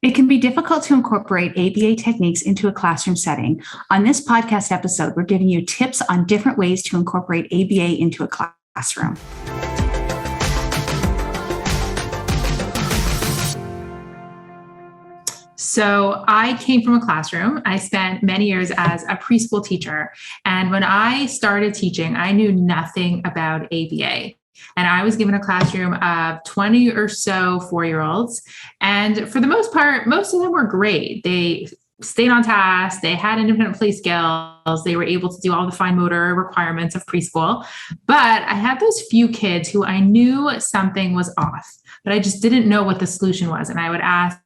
It can be difficult to incorporate ABA techniques into a classroom setting. On this podcast episode, we're giving you tips on different ways to incorporate ABA into a classroom. So I came from a classroom. I spent many years as a preschool teacher. And when I started teaching, I knew nothing about ABA. And I was given a classroom of 20 or so 4-year-olds. And for the most part, most of them were great. They stayed on task. They had independent play skills. They were able to do all the fine motor requirements of preschool. But I had those few kids who I knew something was off, but I just didn't know what the solution was. And I would ask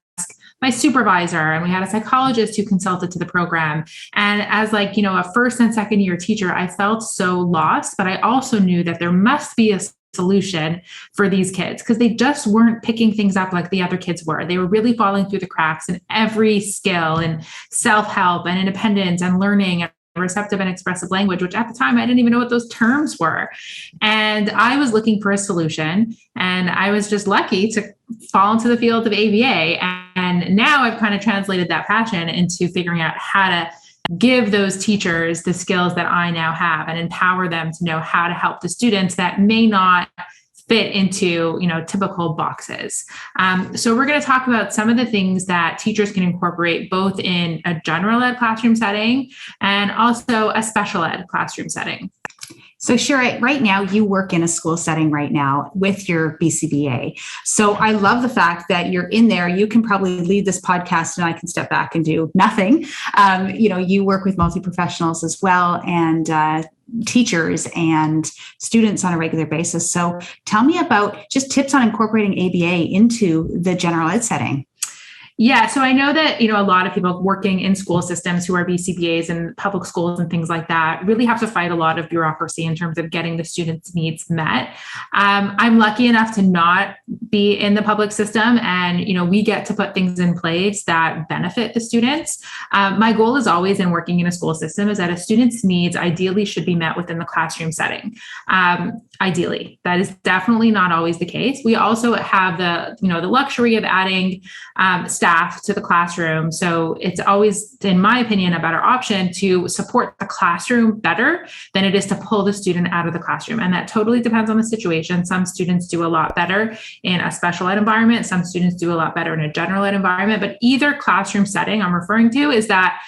my supervisor, and we had a psychologist who consulted to the program. And as a first and second year teacher, I felt so lost, but I also knew that there must be a solution for these kids because they just weren't picking things up like the other kids were. They were really falling through the cracks in every skill and self-help and independence and learning and receptive and expressive language, which at the time I didn't even know what those terms were. And I was looking for a solution, and I was just lucky to fall into the field of ABA. And now I've kind of translated that passion into figuring out how to give those teachers the skills that I now have and empower them to know how to help the students that may not fit into, typical boxes. So we're going to talk about some of the things that teachers can incorporate both in a general ed classroom setting and also a special ed classroom setting. So Shira, right now you work in a school setting right now with your BCBA. So I love the fact that you're in there. You can probably lead this podcast and I can step back and do nothing. You work with multi-professionals as well and teachers and students on a regular basis. So tell me about just tips on incorporating ABA into the general ed setting. Yeah. So I know that, a lot of people working in school systems who are BCBAs and public schools and things like that really have to fight a lot of bureaucracy in terms of getting the students' needs met. I'm lucky enough to not be in the public system, and, we get to put things in place that benefit the students. My goal is always in working in a school system is that a student's needs ideally should be met within the classroom setting. Ideally, that is definitely not always the case. We also have the luxury of adding staff to the classroom. So it's always, in my opinion, a better option to support the classroom better than it is to pull the student out of the classroom. And that totally depends on the situation. Some students do a lot better in a special ed environment. Some students do a lot better in a general ed environment. But either classroom setting I'm referring to is that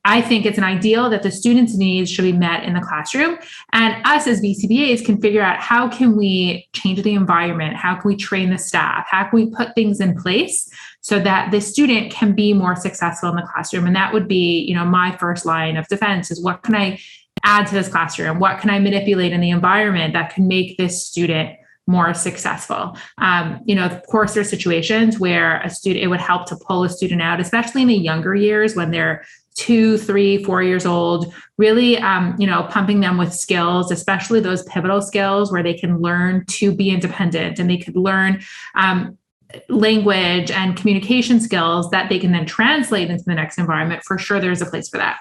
I think it's an ideal that the students' needs should be met in the classroom. And us as BCBAs can figure out how can we change the environment? How can we train the staff? How can we put things in place so that the student can be more successful in the classroom? And that would be, my first line of defense is what can I add to this classroom? What can I manipulate in the environment that can make this student more successful? Of course, there's situations where it would help to pull a student out, especially in the younger years when they're 2, 3, 4 years old, really, pumping them with skills, especially those pivotal skills where they can learn to be independent and they could learn language and communication skills that they can then translate into the next environment. For sure, there's a place for that.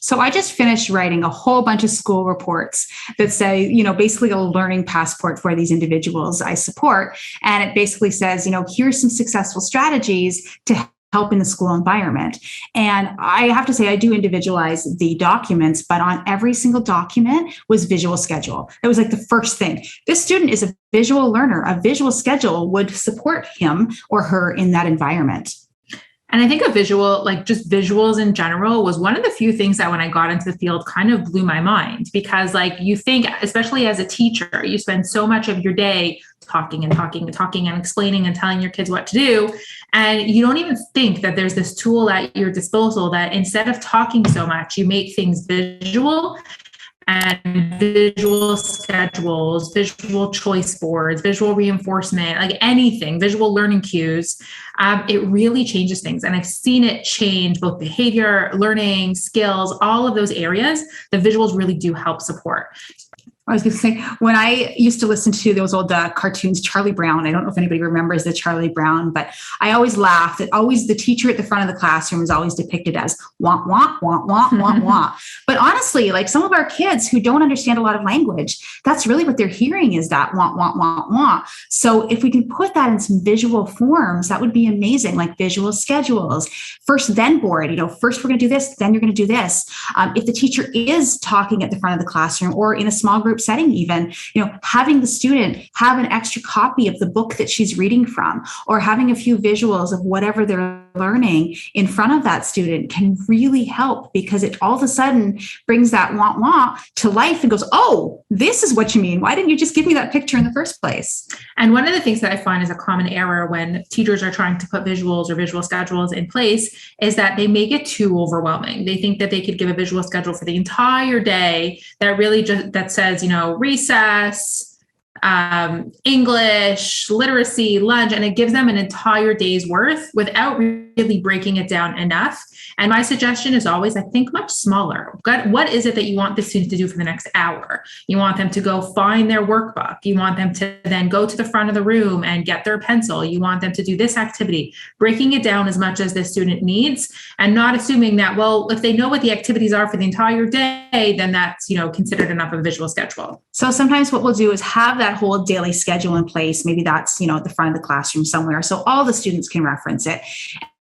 So I just finished writing a whole bunch of school reports that say, basically a learning passport for these individuals I support. And it basically says, here's some successful strategies to help in the school environment. And I have to say, I do individualize the documents, but on every single document was visual schedule. It was like the first thing. This student is a visual learner. A visual schedule would support him or her in that environment. And I think a visual, just visuals in general, was one of the few things that when I got into the field kind of blew my mind, because you think, especially as a teacher, you spend so much of your day talking and talking and talking and explaining and telling your kids what to do. And you don't even think that there's this tool at your disposal that instead of talking so much, you make things visual. And visual schedules, visual choice boards, visual reinforcement, anything, visual learning cues, it really changes things. And I've seen it change both behavior, learning, skills, all of those areas. The visuals really do help support. I was going to say, when I used to listen to those old cartoons, Charlie Brown, I don't know if anybody remembers the Charlie Brown, but I always laughed that always the teacher at the front of the classroom was always depicted as wah, wah, wah, wah, wah, wah. But honestly, like some of our kids who don't understand a lot of language, that's really what they're hearing is that wah, wah, wah, wah. So if we can put that in some visual forms, that would be amazing, like visual schedules. First, then board, first we're going to do this, then you're going to do this. If the teacher is talking at the front of the classroom or in a small group setting even, having the student have an extra copy of the book that she's reading from, or having a few visuals of whatever they're learning in front of that student can really help, because it all of a sudden brings that want to life and goes, oh, this is what you mean. Why didn't you just give me that picture in the first place? And one of the things that I find is a common error when teachers are trying to put visuals or visual schedules in place is that they make it too overwhelming. They think that they could give a visual schedule for the entire day that really just that says, recess, English, literacy, lunch, and it gives them an entire day's worth without really breaking it down enough. And my suggestion is always, I think much smaller. What is it that you want the student to do for the next hour? You want them to go find their workbook. You want them to then go to the front of the room and get their pencil. You want them to do this activity, breaking it down as much as the student needs and not assuming that, well, if they know what the activities are for the entire day, then that's, considered enough of a visual schedule. So sometimes what we'll do is have that whole daily schedule in place. Maybe that's, at the front of the classroom somewhere, so all the students can reference it.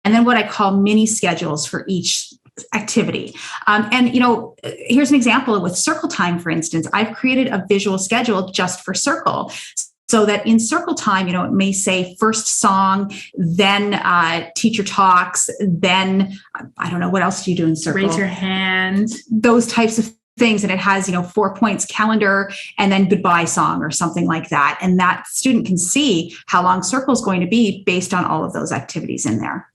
And then what I call mini schedules for each activity. Here's an example with circle time, for instance. I've created a visual schedule just for circle. So that in circle time, it may say first song, then teacher talks, then I don't know, what else do you do in circle? Raise your hand. Those types of things. And it has, 4 points, calendar, and then goodbye song or something like that. And that student can see how long circle is going to be based on all of those activities in there.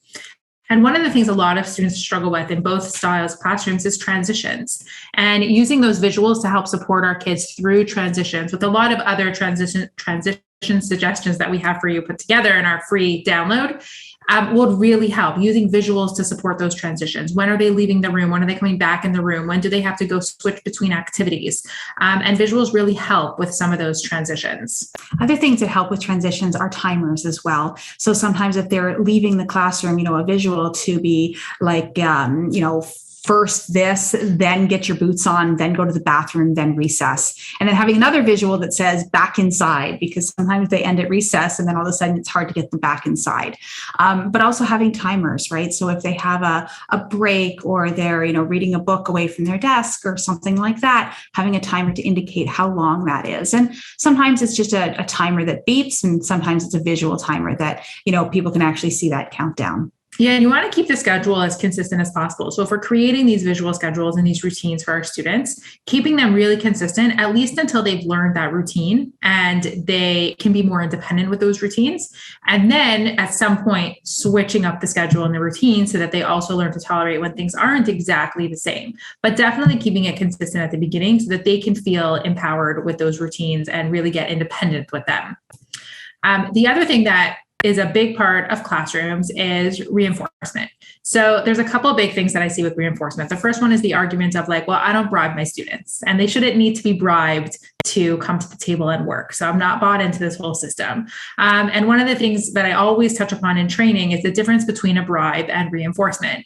And one of the things a lot of students struggle with in both styles of classrooms is transitions, and using those visuals to help support our kids through transitions with a lot of other transition suggestions that we have for you put together in our free download. Would really help, using visuals to support those transitions. When are they leaving the room? When are they coming back in the room? When do they have to go switch between activities? And visuals really help with some of those transitions. Other things that help with transitions are timers as well. So sometimes if they're leaving the classroom, a visual to be like, first this, then get your boots on, then go to the bathroom, then recess. And then having another visual that says back inside, because sometimes they end at recess and then all of a sudden it's hard to get them back inside. But also having timers, right? So if they have a break or they're, reading a book away from their desk or something like that, having a timer to indicate how long that is. And sometimes it's just a timer that beeps, and sometimes it's a visual timer that, people can actually see that countdown. Yeah, and you want to keep the schedule as consistent as possible. So if we're creating these visual schedules and these routines for our students, keeping them really consistent, at least until they've learned that routine and they can be more independent with those routines. And then at some point, switching up the schedule and the routine so that they also learn to tolerate when things aren't exactly the same, but definitely keeping it consistent at the beginning so that they can feel empowered with those routines and really get independent with them. The other thing that is a big part of classrooms is reinforcement. So there's a couple of big things that I see with reinforcement. The first one is the argument of like, well, I don't bribe my students and they shouldn't need to be bribed to come to the table and work. So I'm not bought into this whole system. And one of the things that I always touch upon in training is the difference between a bribe and reinforcement.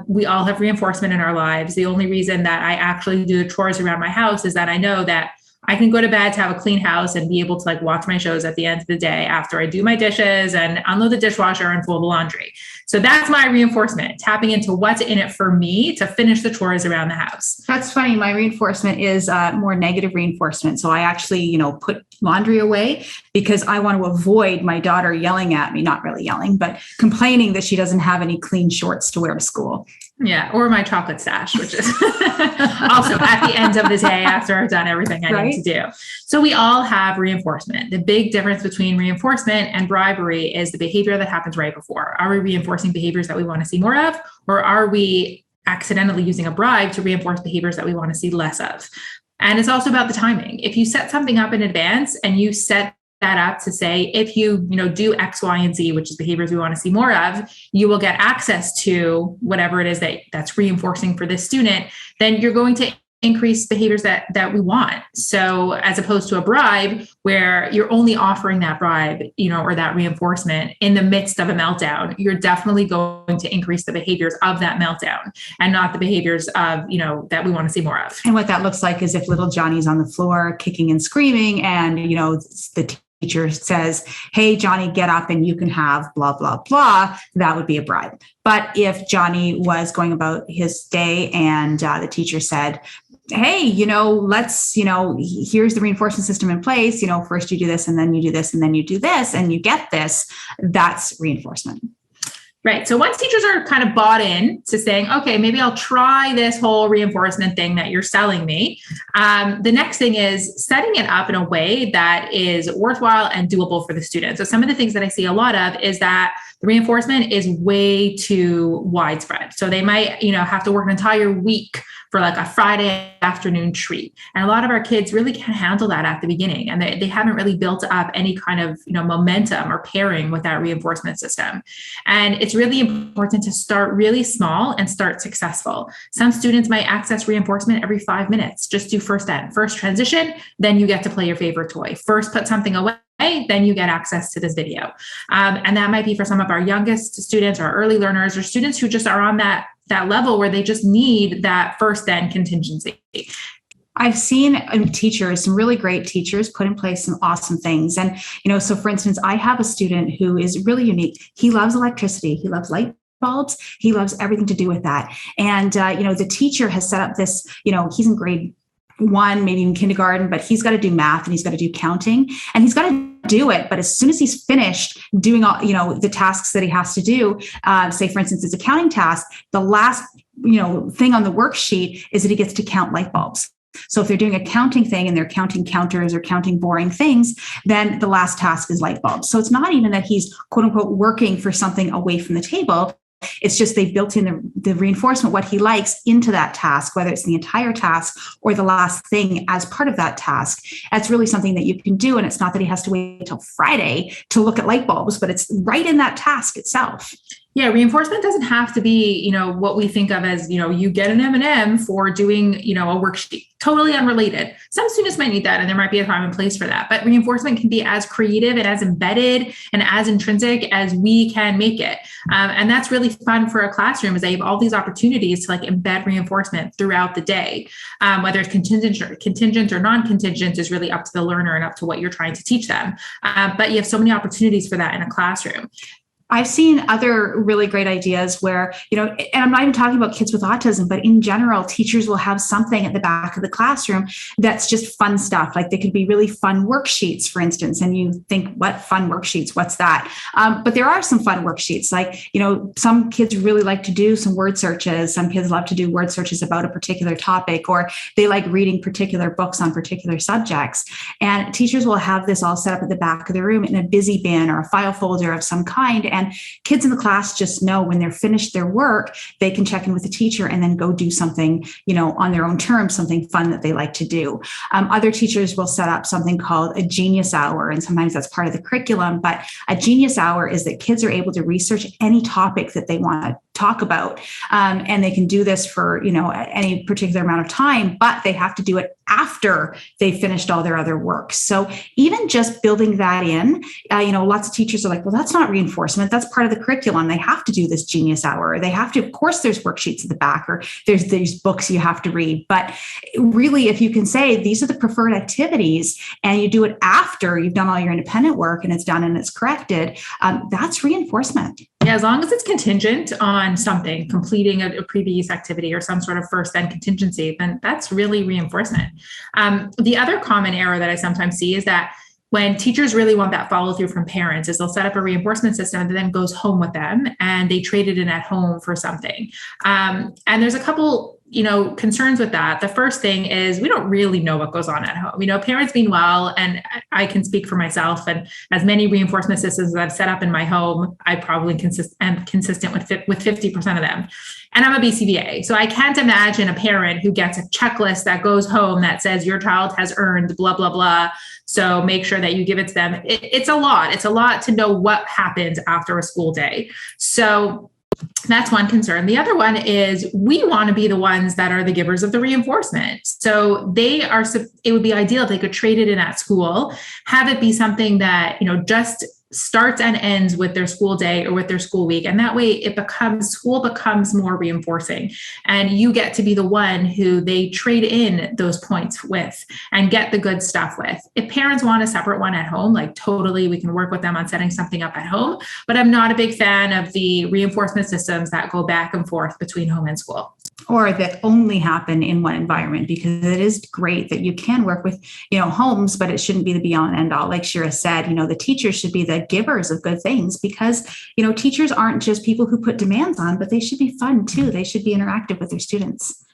We all have reinforcement in our lives. The only reason that I actually do the chores around my house is that I know that I can go to bed to have a clean house and be able to watch my shows at the end of the day after I do my dishes and unload the dishwasher and fold the laundry. So that's my reinforcement, tapping into what's in it for me to finish the chores around the house. That's funny. My reinforcement is more negative reinforcement. So I actually, put laundry away because I want to avoid my daughter yelling at me, not really yelling, but complaining that she doesn't have any clean shorts to wear to school. Yeah. Or my chocolate stash, which is also at the end of the day after I've done everything I need to do. So we all have reinforcement. The big difference between reinforcement and bribery is the behavior that happens right before. Are we reinforcing behaviors that we want to see more of, or are we accidentally using a bribe to reinforce behaviors that we want to see less of? And it's also about the timing. If you set something up in advance and you set that up to say, if you do X, Y, and Z, which is behaviors we want to see more of, you will get access to whatever it is that's reinforcing for this student, then you're going to increase behaviors that we want. So as opposed to a bribe where you're only offering that bribe, or that reinforcement in the midst of a meltdown, you're definitely going to increase the behaviors of that meltdown and not the behaviors of, that we want to see more of. And what that looks like is if little Johnny's on the floor kicking and screaming and, the teacher says, hey, Johnny, get up and you can have blah, blah, blah, that would be a bribe. But if Johnny was going about his day and the teacher said, hey, here's the reinforcement system in place, first you do this and then you do this and then you do this and you get this, that's reinforcement. Right. So once teachers are kind of bought in to saying, okay, maybe I'll try this whole reinforcement thing that you're selling me. The next thing is setting it up in a way that is worthwhile and doable for the student. So some of the things that I see a lot of is that the reinforcement is way too widespread. So they might, have to work an entire week for like a Friday afternoon treat. And a lot of our kids really can't handle that at the beginning. And they haven't really built up any kind of, momentum or pairing with that reinforcement system. And it's really important to start really small and start successful. Some students might access reinforcement every 5 minutes. Just do first transition, then you get to play your favorite toy. First, put something away, then you get access to this video. And that might be for some of our youngest students or early learners or students who just are on that level where they just need that first then contingency. I've seen teachers, some really great teachers, put in place some awesome things. And, so for instance, I have a student who is really unique. He loves electricity. He loves light bulbs. He loves everything to do with that. And, the teacher has set up this, he's in grade 1, maybe in kindergarten, but he's got to do math and he's got to do counting and he's got to do it. But as soon as he's finished doing all, the tasks that he has to do, say, for instance, it's a counting task, the last, thing on the worksheet is that he gets to count light bulbs. So if they're doing a counting thing and they're counting counters or counting boring things, then the last task is light bulbs. So it's not even that he's quote unquote working for something away from the table. It's just they've built in the reinforcement, what he likes into that task, whether it's the entire task or the last thing as part of that task. That's really something that you can do. And it's not that he has to wait until Friday to look at light bulbs, but it's right in that task itself. Yeah, reinforcement doesn't have to be, what we think of as, you get an M&M for doing, a worksheet. Totally unrelated. Some students might need that, and there might be a time and place for that. But reinforcement can be as creative and as embedded and as intrinsic as we can make it. And that's really fun for a classroom, is they have all these opportunities to embed reinforcement throughout the day. Whether it's contingent or non-contingent is really up to the learner and up to what you're trying to teach them. But you have so many opportunities for that in a classroom. I've seen other really great ideas where, and I'm not even talking about kids with autism, but in general, teachers will have something at the back of the classroom that's just fun stuff. Like they could be really fun worksheets, for instance, and you think, what fun worksheets? What's that? But there are some fun worksheets. Like, some kids really like to do some word searches. Some kids love to do word searches about a particular topic, or they like reading particular books on particular subjects. And teachers will have this all set up at the back of the room in a busy bin or a file folder of some kind. And kids in the class just know when they're finished their work, they can check in with the teacher and then go do something, on their own terms, something fun that they like to do. Other teachers will set up something called a genius hour. And sometimes that's part of the curriculum. But a genius hour is that kids are able to research any topic that they want to talk about. And they can do this for, any particular amount of time, but they have to do it after they finished all their other work. So even just building that in, lots of teachers are like, well, that's not reinforcement. That's part of the curriculum. They have to do this genius hour. They have to, of course, there's worksheets at the back, or there's these books you have to read. But really, if you can say these are the preferred activities and you do it after you've done all your independent work and it's done and it's corrected, that's reinforcement. Yeah, as long as it's contingent on something, completing a previous activity or some sort of first then contingency, then that's really reinforcement. The other common error that I sometimes see is that when teachers really want that follow through from parents, is they'll set up a reinforcement system that then goes home with them and they trade it in at home for something. And there's a couple concerns with that. The first thing is we don't really know what goes on at home. Parents mean well, and I can speak for myself, and as many reinforcement systems that I've set up in my home, I probably am consistent with 50% of them. And I'm a BCBA. So I can't imagine a parent who gets a checklist that goes home that says your child has earned blah, blah, blah. So make sure that you give it to them. It's a lot. It's a lot to know what happens after a school day. So That's one concern. The other one is we want to be the ones that are the givers of the reinforcement. So it would be ideal if they could trade it in at school, have it be something that, just starts and ends with their school day or with their school week. And that way school becomes more reinforcing, and you get to be the one who they trade in those points with and get the good stuff with. If parents want a separate one at home, like totally, we can work with them on setting something up at home, but I'm not a big fan of the reinforcement systems that go back and forth between home and school. Or that only happen in one environment, because it is great that you can work with, homes, but it shouldn't be the be all and end all. Like Shira said, the teachers should be the givers of good things, because, teachers aren't just people who put demands on, but they should be fun too. They should be interactive with their students.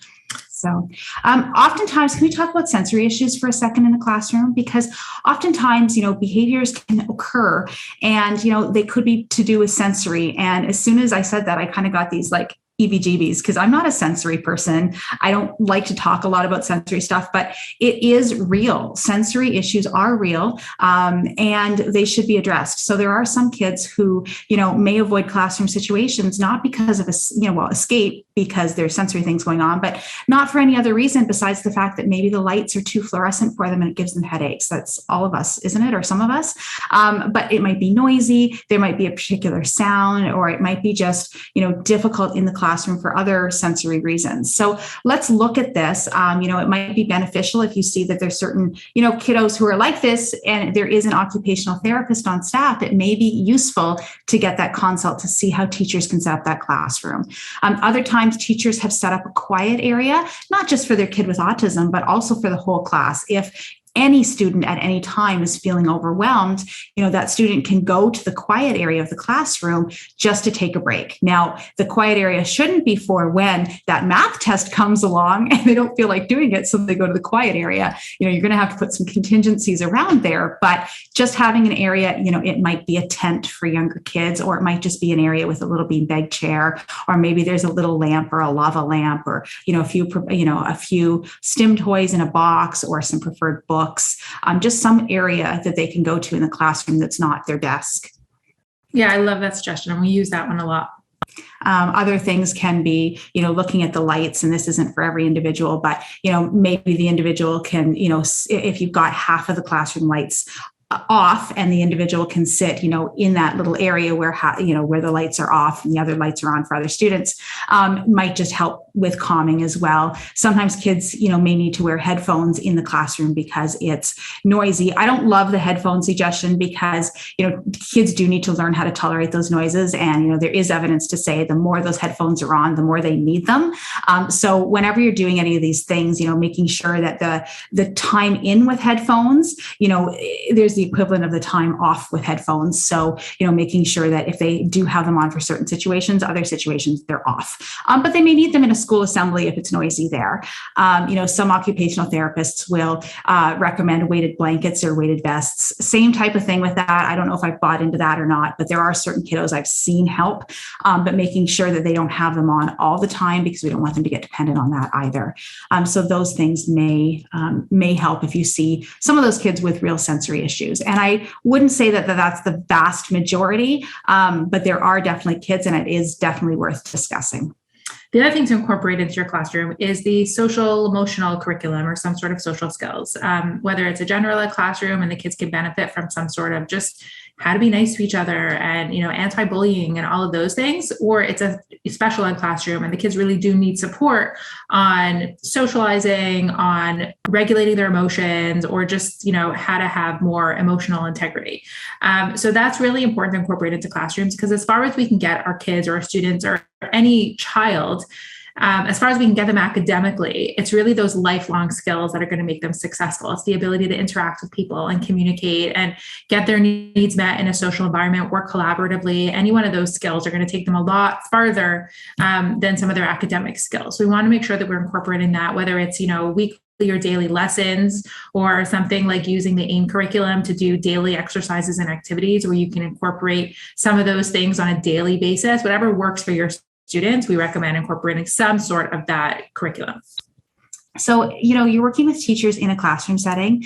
So oftentimes, can we talk about sensory issues for a second in the classroom? Because oftentimes, behaviors can occur and, they could be to do with sensory. And as soon as I said that, I kind of got these like EBGBs, because I'm not a sensory person. I don't like to talk a lot about sensory stuff, but it is real. Sensory issues are real, and they should be addressed. So there are some kids who, may avoid classroom situations, not because of escape, because there's sensory things going on, but not for any other reason besides the fact that maybe the lights are too fluorescent for them and it gives them headaches. That's all of us, isn't it? Or some of us. But it might be noisy. There might be a particular sound, or it might be just, difficult in the classroom for other sensory reasons. So let's look at this. It might be beneficial if you see that there's certain, kiddos who are like this, and there is an occupational therapist on staff. It may be useful to get that consult to see how teachers can set up that classroom. Other times, teachers have set up a quiet area, not just for their kid with autism, but also for the whole class. If any student at any time is feeling overwhelmed, that student can go to the quiet area of the classroom just to take a break. Now, the quiet area shouldn't be for when that math test comes along and they don't feel like doing it, so they go to the quiet area. You're going to have to put some contingencies around there, but just having an area, it might be a tent for younger kids, or it might just be an area with a little beanbag chair, or maybe there's a little lamp or a lava lamp, or, a few STEM toys in a box, or some preferred books. Just some area that they can go to in the classroom that's not their desk. Yeah, I love that suggestion. And we use that one a lot. Other things can be, looking at the lights, and this isn't for every individual, but, maybe the individual can, if you've got half of the classroom lights off and the individual can sit, in that little area where the lights are off and the other lights are on for other students, might just help with calming as well. Sometimes kids, may need to wear headphones in the classroom because it's noisy. I don't love the headphone suggestion because, kids do need to learn how to tolerate those noises. And, there is evidence to say the more those headphones are on, the more they need them. So whenever you're doing any of these things, making sure that the time in with headphones, there's the equivalent of the time off with headphones. So, making sure that if they do have them on for certain situations, other situations they're off. But they may need them in a school assembly if it's noisy there. Some occupational therapists will recommend weighted blankets or weighted vests. Same type of thing with that. I don't know if I've bought into that or not, but there are certain kiddos I've seen help, but making sure that they don't have them on all the time, because we don't want them to get dependent on that either. So those things may help if you see some of those kids with real sensory issues. And I wouldn't say that that's the vast majority, but there are definitely kids, and it is definitely worth discussing. The other thing to incorporate into your classroom is the social emotional curriculum, or some sort of social skills, whether it's a general ed classroom and the kids can benefit from some sort of just how to be nice to each other and, anti-bullying and all of those things, or it's a special ed classroom and the kids really do need support on socializing, on regulating their emotions, or just, how to have more emotional integrity. So that's really important to incorporate into classrooms, because as far as we can get our kids or our students or any child, as far as we can get them academically, it's really those lifelong skills that are going to make them successful. It's the ability to interact with people and communicate and get their needs met in a social environment, work collaboratively. Any one of those skills are going to take them a lot farther than some of their academic skills. So we want to make sure that we're incorporating that, whether it's, weekly or daily lessons, or something like using the AIM curriculum to do daily exercises and activities where you can incorporate some of those things on a daily basis. Whatever works for your students, we recommend incorporating some sort of that curriculum. So, you're working with teachers in a classroom setting.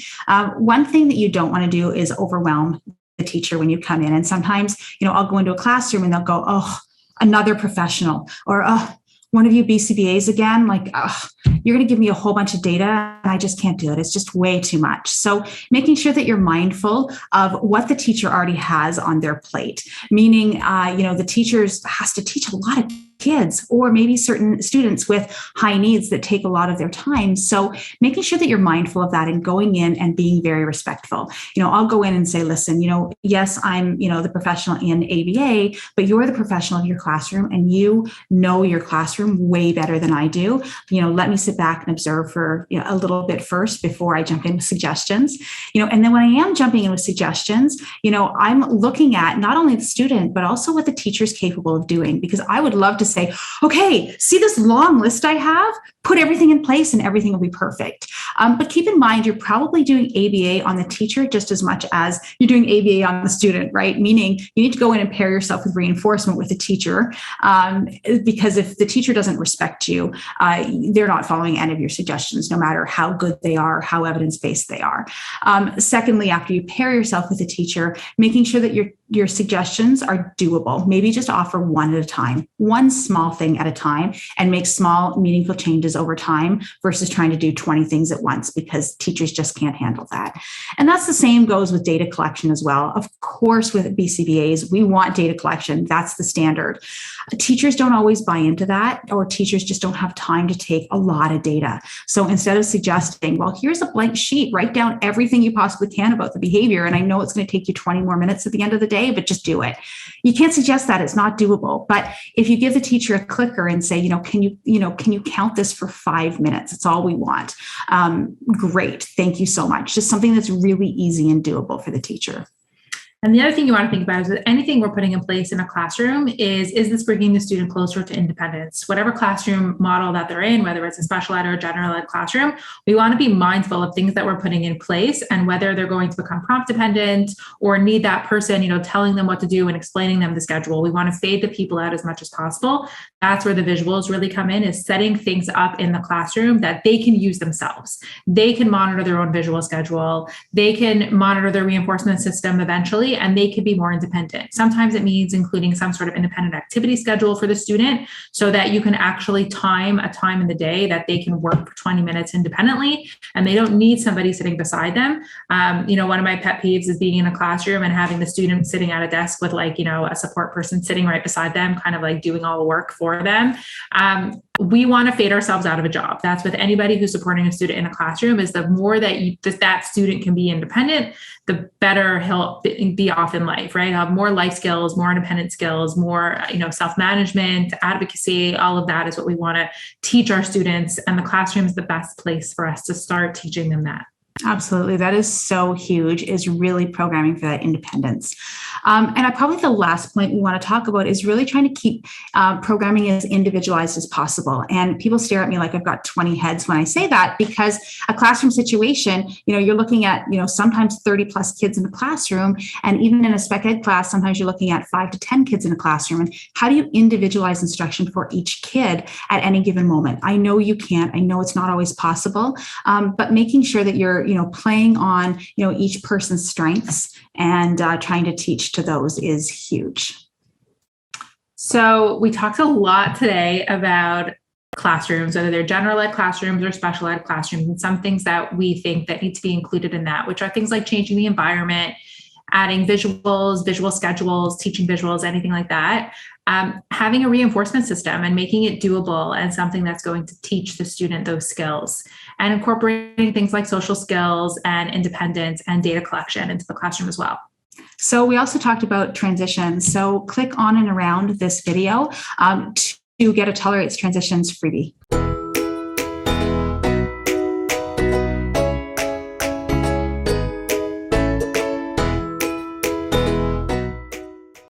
One thing that you don't want to do is overwhelm the teacher when you come in. And sometimes, I'll go into a classroom and they'll go, oh, another professional, or, oh, one of you BCBAs again, like, oh, you're going to give me a whole bunch of data and I just can't do it. It's just way too much. So making sure that you're mindful of what the teacher already has on their plate, meaning, the teacher has to teach a lot of kids, or maybe certain students with high needs that take a lot of their time. So making sure that you're mindful of that and going in and being very respectful. I'll go in and say, listen, yes, I'm, the professional in ABA, but you're the professional in your classroom and you know your classroom way better than I do. Let me sit back and observe for a little bit first before I jump in with suggestions. And then when I am jumping in with suggestions, I'm looking at not only the student, but also what the teacher is capable of doing, because I would love to say, okay, see this long list I have? Put everything in place and everything will be perfect. But keep in mind, you're probably doing ABA on the teacher just as much as you're doing ABA on the student, right? Meaning you need to go in and pair yourself with reinforcement with the teacher, because if the teacher doesn't respect you, they're not following any of your suggestions, no matter how good they are, how evidence-based they are. Secondly, after you pair yourself with the teacher, making sure that your suggestions are doable. Maybe just offer one at a time, one small thing at a time, and make small, meaningful changes over time versus trying to do 20 things at once, because teachers just can't handle that. And that's the same goes with data collection as well. Of course, with BCBAs, we want data collection. That's the standard. Teachers don't always buy into that, or teachers just don't have time to take a lot of data. So instead of suggesting, well, here's a blank sheet, write down everything you possibly can about the behavior. And I know it's going to take you 20 more minutes at the end of the day, but just do it. You can't suggest that. It's not doable. But if you give the teacher a clicker and say, can you count this for 5 minutes? That's all we want. Great. Thank you so much. Just something that's really easy and doable for the teacher. And the other thing you want to think about is that anything we're putting in place in a classroom is this bringing the student closer to independence? Whatever classroom model that they're in, whether it's a special ed or a general ed classroom, we want to be mindful of things that we're putting in place and whether they're going to become prompt dependent or need that person, telling them what to do and explaining them the schedule. We want to fade the people out as much as possible. That's where the visuals really come in, is setting things up in the classroom that they can use themselves. They can monitor their own visual schedule. They can monitor their reinforcement system eventually, and they can be more independent. Sometimes it means including some sort of independent activity schedule for the student so that you can actually time a time in the day that they can work for 20 minutes independently and they don't need somebody sitting beside them. One of my pet peeves is being in a classroom and having the student sitting at a desk with a support person sitting right beside them, kind of like doing all the work for them. We want to fade ourselves out of a job. That's with anybody who's supporting a student in a classroom, is the more that student can be independent, the better he'll be off in life, right? He'll have more life skills, more independent skills, more, self-management, advocacy, all of that is what we want to teach our students. And the classroom is the best place for us to start teaching them that. Absolutely. That is so huge, is really programming for that independence. And probably the last point we want to talk about is really trying to keep programming as individualized as possible. And people stare at me like I've got 20 heads when I say that, because a classroom situation, you're looking at, sometimes 30 plus kids in a classroom. And even in a spec ed class, sometimes you're looking at 5 to 10 kids in a classroom. And how do you individualize instruction for each kid at any given moment? I know you can't. I know it's not always possible, but making sure that you're playing on, each person's strengths and trying to teach to those is huge. So we talked a lot today about classrooms, whether they're general ed classrooms or special ed classrooms, and some things that we think that need to be included in that, which are things like changing the environment, adding visuals, visual schedules, teaching visuals, anything like that. Having a reinforcement system and making it doable and something that's going to teach the student those skills, and incorporating things like social skills and independence and data collection into the classroom as well. So we also talked about transitions. So click on and around this video to get a Tolerates Transitions freebie.